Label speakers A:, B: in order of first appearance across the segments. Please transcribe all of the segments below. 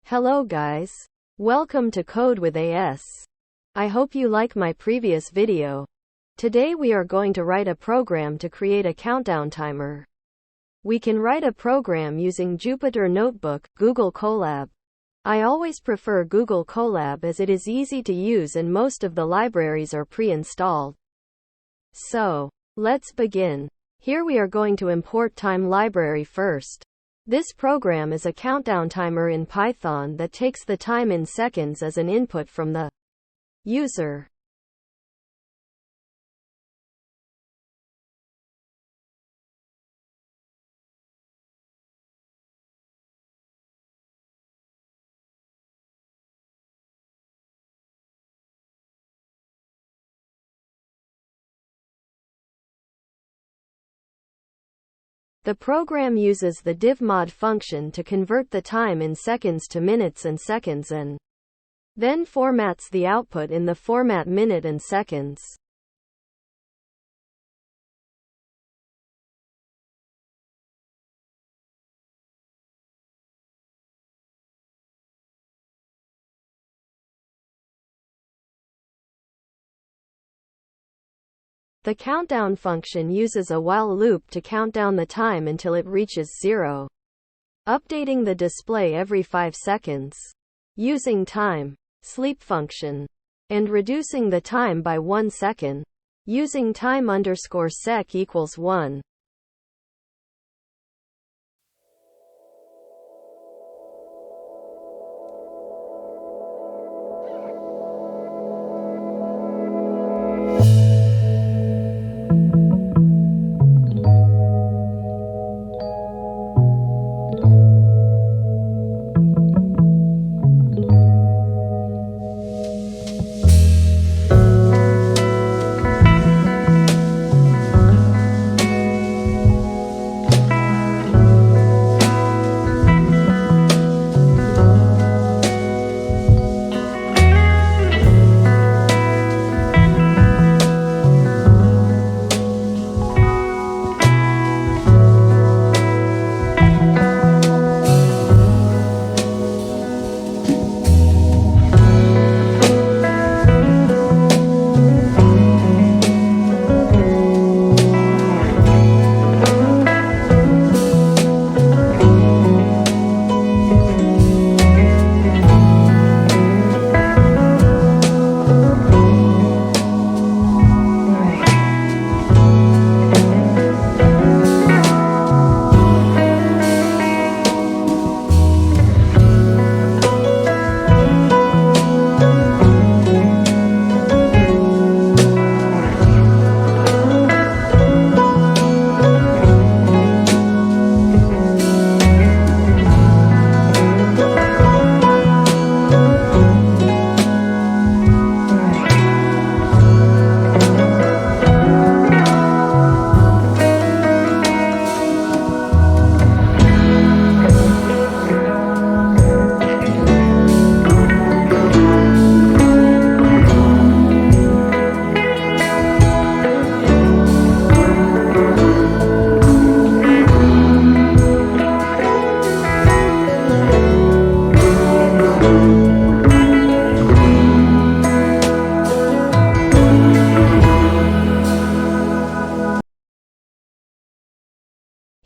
A: Hello guys. Welcome to Code with AS. I hope you like my previous video. Today we are going to write a program to create a countdown timer. We can write a program using Jupyter Notebook, Google Colab. I always prefer Google Colab as it is easy to use and most of the libraries are pre-installed. So, let's begin. Here we are going to import time library first. This program is a countdown timer in Python that takes the time in seconds as an input from the user. The program uses the divmod function to convert the time in seconds to minutes and seconds and then formats the output in the format minute and seconds. The countdown function uses a while loop to count down the time until it reaches 0. Updating the display every 5 seconds. Using time sleep function. And reducing the time by 1 second. Using time_sec equals 1.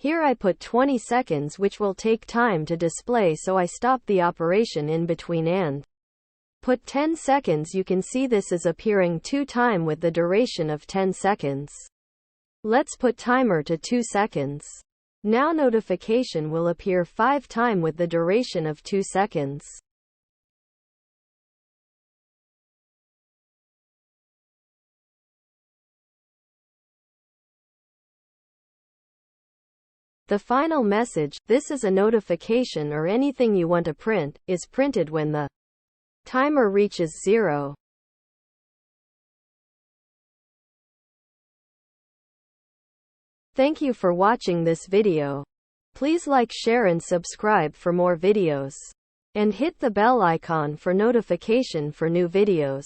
A: Here I put 20 seconds which will take time to display, so I stop the operation in between and put 10 seconds. You can see this is appearing 2 time with the duration of 10 seconds. Let's put timer to 2 seconds. Now notification will appear 5 time with the duration of 2 seconds. The final message, this is a notification or anything you want to print, is printed when the timer reaches 0. Thank you for watching this video. Please like, share and subscribe for more videos. And hit the bell icon for notification for new videos.